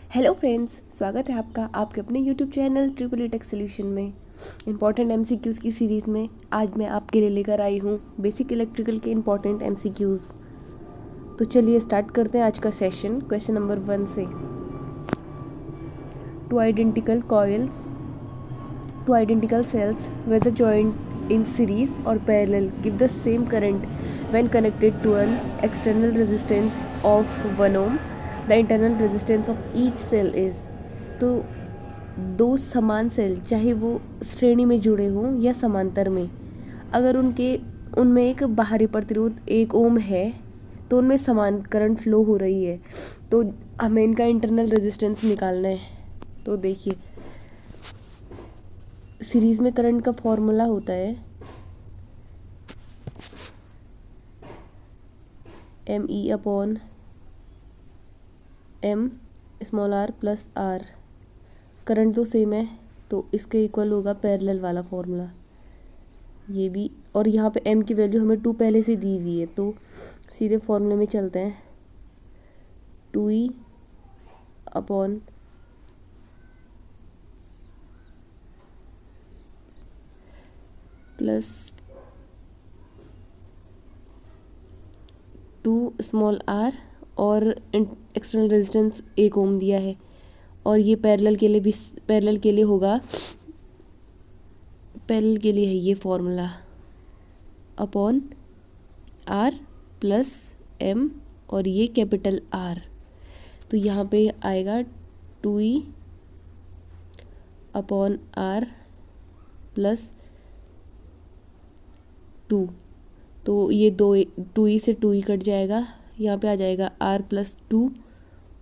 Hello friends, स्वागत है आपका आपके अपने YouTube channel triple E tech solution में इंपॉर्टेंट एमसीक्यूज़ की सीरीज़ में। आज मैं आपके लिए लेकर आई हूँ बेसिक इलेक्ट्रिकल के इंपॉर्टेंट एमसीक्यूज़। तो चलिए स्टार्ट करते हैं आज का सेशन क्वेश्चन नंबर 1 से। Two identical cells whether joined in series or parallel give the same current when connected to an external resistance of 1 ohm. The internal resistance of each cell is। तो दो समान cell चाहे वो श्रेणी में जुड़े हों या समांतर में, अगर उनमें एक बाहरी प्रतिरोध 1 ओम है तो उनमें समान करंट फ्लो हो रही है, तो हमें इनका इंटरनल रेजिस्टेंस निकालना है। तो देखिए, सीरीज़ में करंट का फॉर्मूला होता है ME/m प्लस R। करंट तो सेम है तो इसके इक्वल होगा पैरेलल वाला फॉर्मूला ये भी। और यहाँ पे m की वैल्यू हमें 2 पहले से दी हुई है, तो सीधे फॉर्मूले में चलते हैं। 2E अपॉन प्लस 2r और एक्सटर्नल रेजिस्टेंस 1 ओम दिया है, और ये पैरेलल के लिए होगा, पैरेलल के लिए है ये formula upon R plus M और ये कैपिटल R। तो यहाँ पे आएगा 2E अपॉन R प्लस 2। तो ये 2E से 2E कट जाएगा, यहाँ पे आ जाएगा R प्लस 2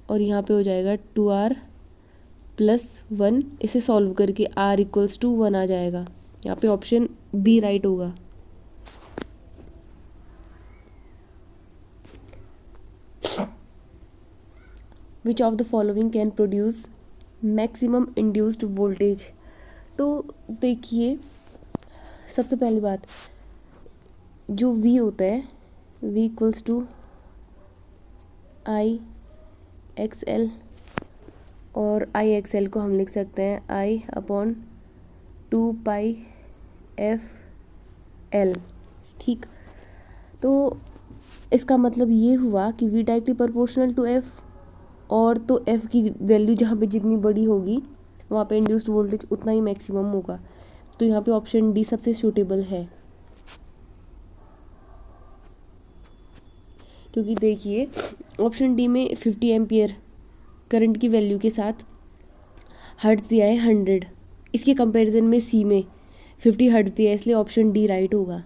और यहाँ पे हो जाएगा 2R प्लस 1। इसे सॉल्व करके R इक्वल्स टू 1 आ जाएगा। यहाँ पे ऑप्शन बी राइट होगा। विच of the following can produce maximum induced voltage. तो देखिए, सबसे पहली बात, जो V होता है V equals to I X L, और आई एक्स एल को हम लिख सकते हैं I अपॉन 2πf_L। ठीक, तो इसका मतलब ये हुआ कि V directly proportional to F, और तो F की वैल्यू जहाँ पे जितनी बड़ी होगी वहाँ पे इंड्यूस्ड वोल्टेज उतना ही मैक्सिमम होगा। तो यहाँ पे ऑप्शन डी सबसे सूटेबल है, क्योंकि देखिए ऑप्शन डी में 50 एम्पियर करंट की वैल्यू के साथ हर्ट्ज दिया है 100, इसके कंपैरिजन में सी में 50 हर्ट्ज दिया है, इसलिए ऑप्शन डी राइट होगा।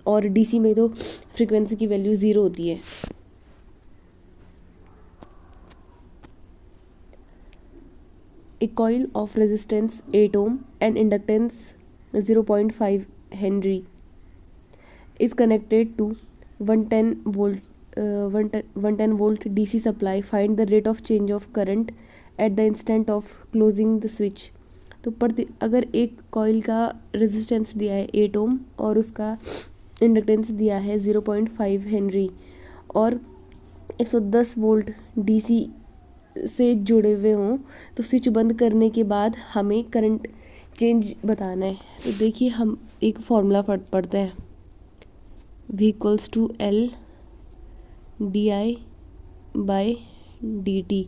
और डीसी में तो फ्रीक्वेंसी की वैल्यू 0 होती है। A coil of resistance 8 ohm and inductance 0.5 Henry is connected to 110 volt DC supply. Find the rate of change of current at the instant of closing the switch। तो अगर एक coil का resistance दिया है 8 ओम और उसका इंडक्टेंस दिया है 0.5 हेनरी और 110 वोल्ट DC से जुड़े हुए हों, तो स्विच बंद करने के बाद हमें करंट चेंज बताना है। तो देखिए, हम एक फॉर्मूला पढ़ते हैं, V equals to L di/dt,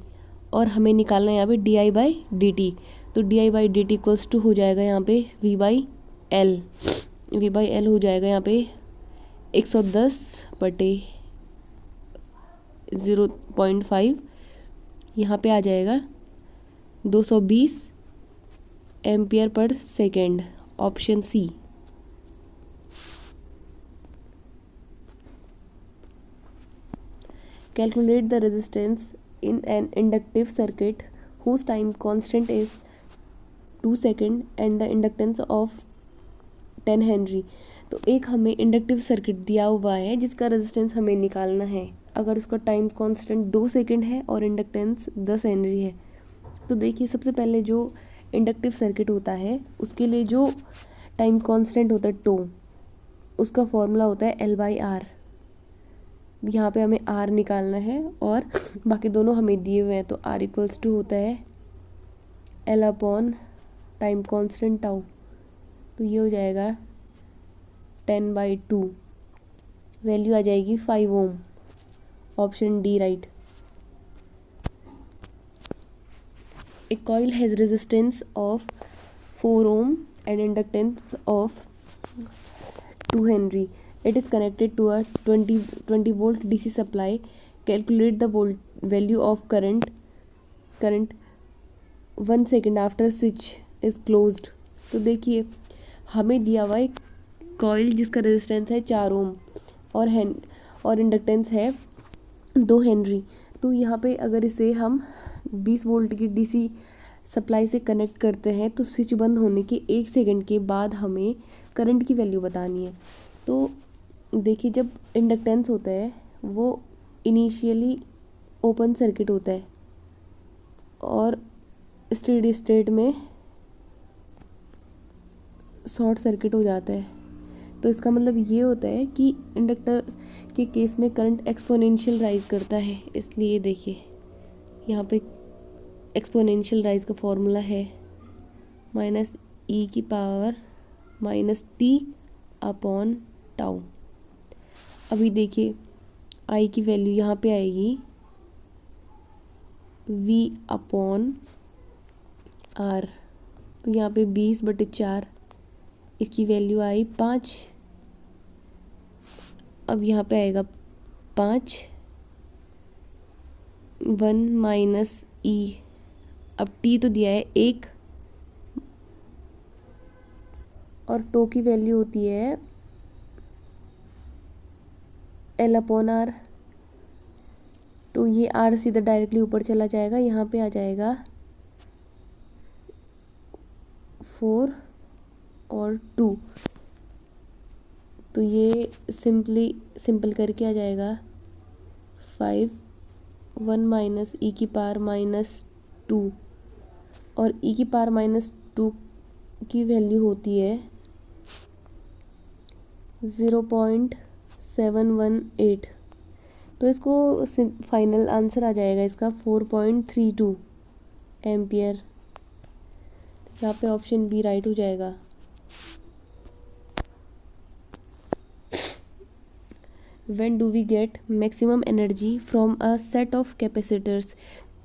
और हमें निकालना है यहाँ पे di/dt। तो di/dt इक्वल्स टू हो जाएगा यहाँ पे V/L हो जाएगा यहाँ पे 110/0.5, यहाँ पे आ जाएगा 220 ampere per second, option C. Calculate the resistance in an inductive circuit whose time constant is 2 second and the inductance of 10 henry. तो एक हमें इंडक्टिव सर्किट दिया हुआ है जिसका रेजिस्टेंस हमें निकालना है, अगर उसका टाइम कांस्टेंट 2 सेकेंड है और इंडक्टेंस 10 हेनरी है। तो देखिए, सबसे पहले जो इंडक्टिव सर्किट होता है उसके लिए जो टाइम कांस्टेंट होता है टो, उसका फॉर्मूला होता है L/R। यहाँ पे हमें आर निकालना है और बाकी दोनों हमें दिए हुए हैं, तो आर इक्वल्स टू होता है L upon time constant tau, तो ये हो जाएगा 10/2, वैल्यू आ जाएगी 5 ohm, option D right. A coil has resistance of 4 ohm and inductance of 2 Henry. It is connected to a 20 volt DC supply. Calculate the value of current 1 second after switch is closed. तो देखिए हमें दिया हुआ एक coil जिसका resistance है 4 ओम और inductance है 2 हेनरी। तो यहाँ पे अगर इसे हम 20 वोल्ट की डीसी सप्लाई से कनेक्ट करते हैं तो स्विच बंद होने के 1 सेकंड के बाद हमें करंट की वैल्यू बतानी है। तो देखिए जब इंडक्टेंस होता है वो इनिशियली ओपन सर्किट होता है और स्टेडी स्टेट में शॉर्ट सर्किट हो जाता है। तो इसका मतलब ये होता है कि इंडक्टर के केस में करंट एक्सपोनेंशियल राइज करता है। इसलिए देखिए यहाँ पे एक्सपोनेंशियल राइज का फॉर्मूला है -e⁻−t अपॉन टाउ। अभी देखिए आई की वैल्यू यहाँ पे आएगी v अपॉन आर, तो यहाँ पे 20/4, इसकी वैल्यू आई 5। अब यहाँ पे आएगा 5 1 - e, अब t तो दिया है 1 और टो की वैल्यू होती है L अपॉन आर। तो ये आर सीधा डायरेक्टली ऊपर चला जाएगा, यहाँ पे आ जाएगा 4 और 2, तो ये सिंपल करके आ जाएगा 5 1 - e⁻−2 और e⁻−2 की वैल्यू होती है 0.718। तो इसको फाइनल आंसर आ जाएगा इसका 4.32 एम्पियर। यहाँ पे ऑप्शन बी राइट हो जाएगा। When do we get maximum energy from a set of capacitors?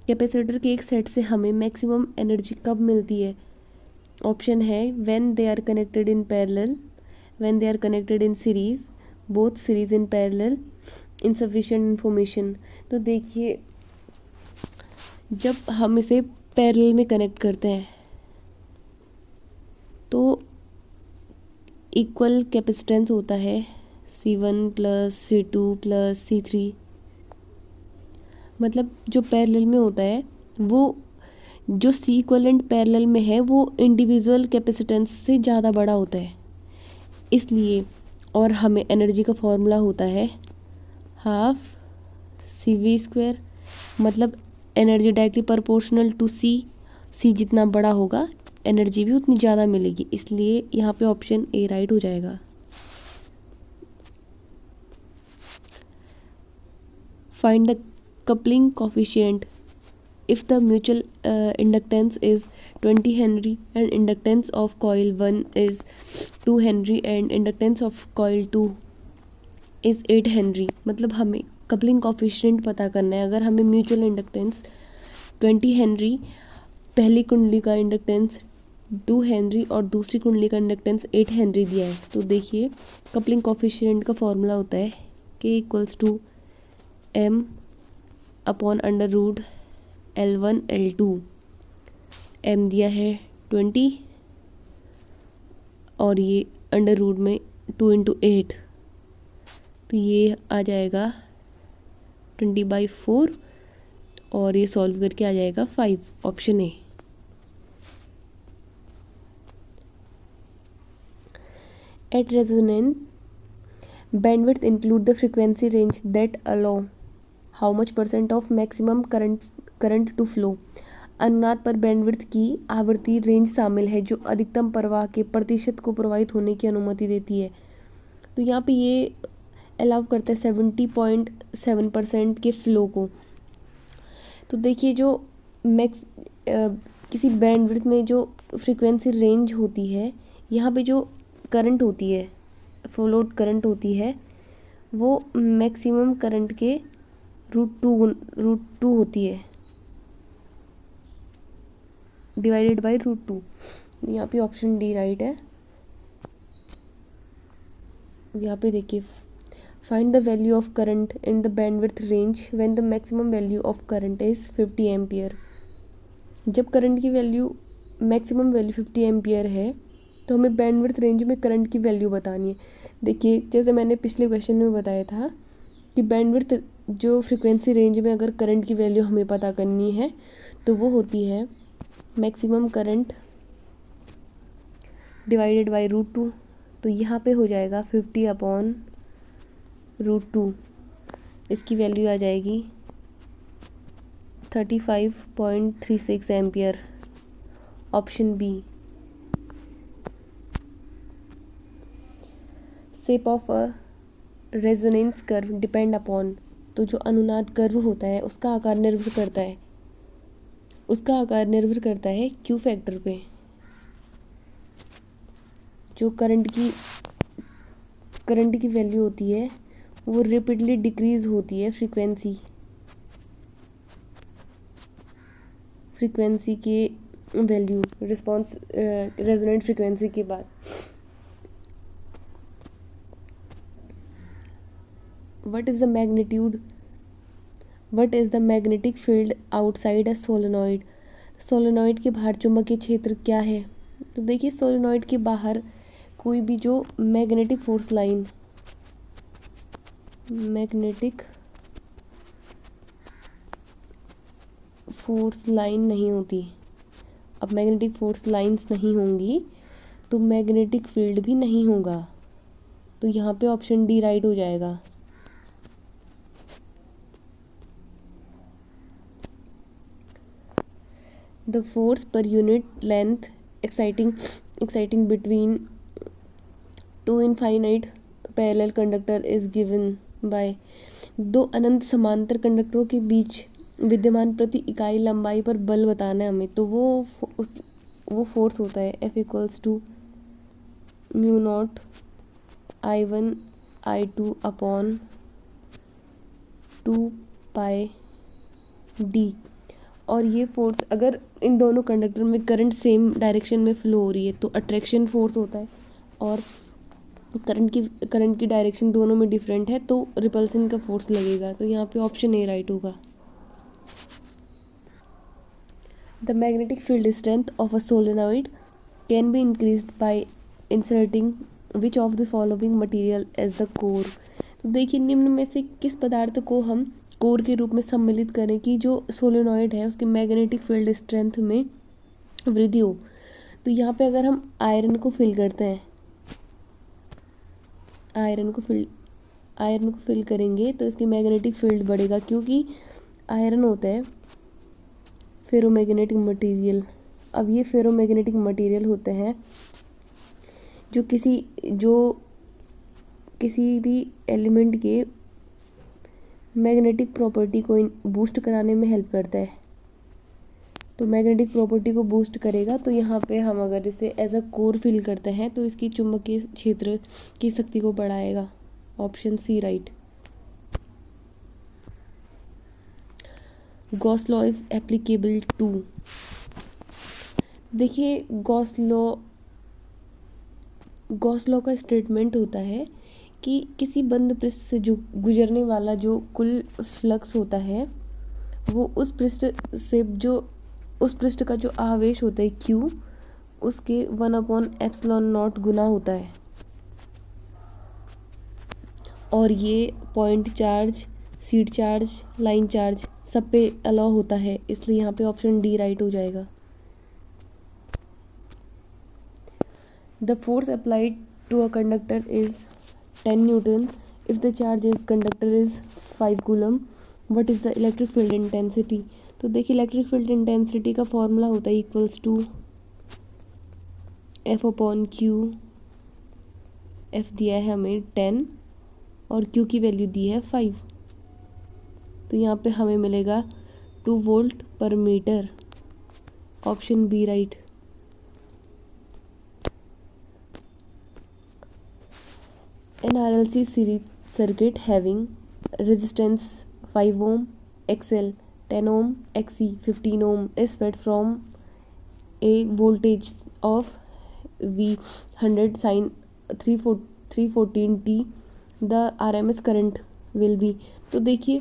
Capacitor के एक सेट से हमें मैक्सिमम एनर्जी कब मिलती है? ऑप्शन है when they are connected in parallel, when they are connected in series, both series in parallel, insufficient information। तो देखिए जब हम इसे पैरेलल में कनेक्ट करते हैं तो इक्वल कैपेसिटेंस होता है C1 + C2 + C3। मतलब जो पैरेलल में होता है वो जो सी इक्वलेंट पैरेलल में है वो इंडिविजुअल कैपेसिटेंस से ज़्यादा बड़ा होता है, इसलिए और हमें एनर्जी का फॉर्मूला होता है ½ CV²। मतलब एनर्जी डायरेक्टली प्रोपोर्शनल टू सी जितना बड़ा होगा एनर्जी भी उतनी ज़्यादा मिलेगी, इसलिए यहाँ पे ऑप्शन ए राइट हो जाएगा। Find the coupling coefficient if the mutual inductance is 20 Henry and inductance of coil 1 is 2 Henry and inductance of coil 2 is 8 Henry। मतलब हमें कपलिंग कोफिशिएंट पता करना है। अगर हमें म्यूचुअल इंडक्टेंस 20 हेनरी, पहली कुंडली का इंडक्टेंस 2 हेनरी और दूसरी कुंडली का इंडक्टेंस 8 हेनरी दिया है, तो देखिए कपलिंग कोफिशिएंट का फॉर्मूला होता है K = m upon √L1 L2। m दिया है 20 और ये अंडर रूट में 2 × 8, तो ये आ जाएगा 20/4 और ये सॉल्व करके आ जाएगा 5, option A. At resonant bandwidth include the frequency range that allow how much % of maximum current to flow। अनुनाद पर बैंडविड्थ की आवृत्ति रेंज शामिल है जो अधिकतम प्रवाह के प्रतिशत को प्रवाहित होने की अनुमति देती है। तो यहाँ पे ये अलाउ करता है 70.7% के फ्लो को। तो देखिए जो मैक्स किसी बैंडविड्थ में जो फ्रीक्वेंसी रेंज होती है, यहाँ पे जो करंट होती है, फ्लोट करंट होती है, वो मैक्सिमम करंट के रूट टू होती है, डिवाइडेड बाय √2। यहाँ पे ऑप्शन डी राइट है। यहाँ पे देखिए, find the value of current in the bandwidth range when the maximum value of current is 50 ampere. जब करंट की वैल्यू मैक्सिमम वैल्यू 50 एम्पियर है तो हमें बैंडविड्थ रेंज में करंट की वैल्यू बतानी है। देखिए जैसे मैंने पिछले क्वेश्चन में बताया था कि बैंडविड्थ जो फ्रीक्वेंसी रेंज में अगर करंट की वैल्यू हमें पता करनी है तो वो होती है मैक्सिमम करंट डिवाइडेड बाय √2। तो यहाँ पे हो जाएगा 50/√2। इसकी वैल्यू आ जाएगी 35.36 ampere, option B. Shape of a resonance curve depend upon. तो जो अनुनाद कर्व होता है उसका आकार निर्भर करता है क्यू फैक्टर पे। जो करंट की वैल्यू होती है वो रेपिडली डिक्रीज होती है फ्रीक्वेंसी के वैल्यू रिस्पॉन्स रेजोनेंट फ्रीक्वेंसी के बाद। What is the magnetic field outside a solenoid? Solenoid के बाहर चुंबकीय क्षेत्र क्या है? तो देखिए सोलेनॉइड के बाहर कोई भी जो मैग्नेटिक फोर्स लाइन नहीं होती। अब मैग्नेटिक फोर्स लाइंस नहीं होंगी तो मैग्नेटिक फील्ड भी नहीं होगा। तो यहाँ पे ऑप्शन डी राइट हो जाएगा। The force per unit length exciting between two infinite parallel conductor is given by। दो अनंत समांतर कंडक्टरों के बीच विद्यमान प्रति इकाई लंबाई पर बल बताना है हमें। तो वो फोर्स होता है F = μ0 I1 I2 upon 2πd। और ये फोर्स अगर इन दोनों कंडक्टर में करंट सेम डायरेक्शन में फ्लो हो रही है तो अट्रैक्शन फोर्स होता है, और करंट की डायरेक्शन दोनों में डिफरेंट है तो रिपल्सन का फोर्स लगेगा। तो यहाँ पे ऑप्शन ए राइट होगा। The magnetic field strength of a solenoid can be increased by inserting which of the following material as the core. तो देखिए निम्न में से किस पदार्थ को हम कोर के रूप में सम्मिलित करें कि जो सोलेनॉइड है उसके मैग्नेटिक फील्ड स्ट्रेंथ में वृद्धि हो। तो यहाँ पे अगर हम आयरन को फिल करते हैं, आयरन को फिल करेंगे तो इसकी मैग्नेटिक फील्ड बढ़ेगा, क्योंकि आयरन होता है फेरोमैग्नेटिक मटेरियल। अब ये फेरोमैग्नेटिक मटेरियल होते हैं जो किसी भी एलिमेंट के मैग्नेटिक प्रॉपर्टी को बूस्ट कराने में हेल्प करता है। तो मैग्नेटिक प्रॉपर्टी को बूस्ट करेगा। तो यहाँ पे हम अगर इसे एज अ कोर फिल करते हैं तो इसकी चुंबकीय क्षेत्र की शक्ति को बढ़ाएगा, option C right. Gauss law is applicable to. देखिए गॉस लॉ का स्टेटमेंट होता है कि किसी बंद पृष्ठ से जो गुजरने वाला जो कुल फ्लक्स होता है वो उस पृष्ठ का जो आवेश होता है Q उसके 1/ε0 गुना होता है। और ये point charge, seed charge, line charge सब पे अलाउ होता है, इसलिए यहाँ पे ऑप्शन डी राइट हो जाएगा। The force applied to a conductor is 10 newton if the charge is conductor is 5 coulomb. What is the electric field intensity. तो देखिए इलेक्ट्रिक फील्ड इंटेंसिटी का फॉर्मूला होता है = F/Q। F दिया है हमें 10 और Q की वैल्यू दी है 5। तो यहाँ पे हमें मिलेगा 2 volt per metre. Option B right. An RLC series circuit having resistance 5 ohm, XL 10 ohm, XC 15 ohm is fed from a voltage of V 100 sin 314 T. The RMS current will be। तो देखिए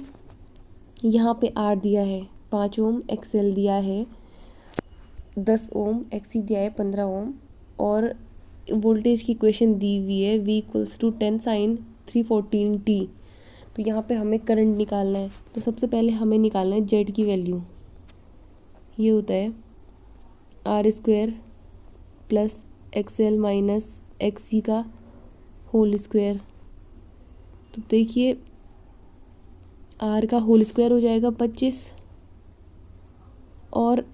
यहाँ पे R दिया है 5 ओम, XL दिया है 10 ओम, XC दिया है 15 ओम और वोल्टेज की इक्वेशन दी हुई है V equals to 10 sine 314 T। तो यहाँ पे हमें करंट निकालना है। तो सबसे पहले हमें निकालना है जेड की वैल्यू। ये होता है R square plus XL minus XC का होल स्क्वायर। तो देखिए आर का होल स्क्वायर हो जाएगा 25 और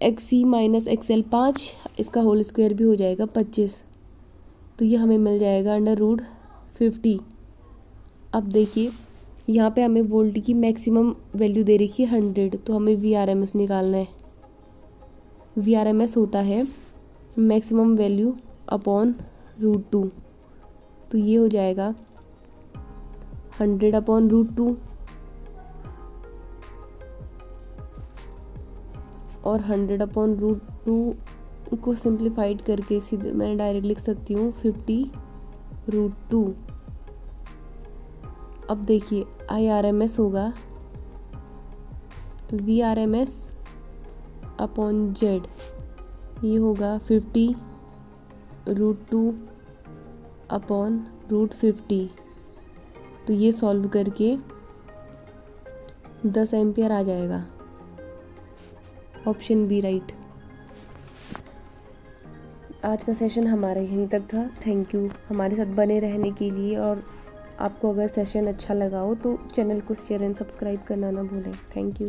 XC माइनस XL 5, इसका होल स्क्वायर भी हो जाएगा 25। तो ये हमें मिल जाएगा √50। अब देखिए यहाँ पे हमें वोल्ट की मैक्सिमम वैल्यू दे रखी है 100, तो हमें VRMS निकालना है। VRMS होता है मैक्सिमम वैल्यू अपॉन √2। तो ये हो जाएगा 100 अपॉन √2 और 100 अपॉन √2 को सिंप्लीफाइड करके सीधे मैं डायरेक्ट लिख सकती हूँ 50√2। अब देखिए IRMS होगा VRMS अपॉन जेड। ये होगा 50√2 अपॉन √50। तो ये सॉल्व करके 10 एम्पियर आ जाएगा। Option B right. आज का सेशन हमारा यहीं तक था। थैंक यू हमारे साथ बने रहने के लिए, और आपको अगर सेशन अच्छा लगा हो तो चैनल को शेयर एंड सब्सक्राइब करना ना भूलें। Thank you.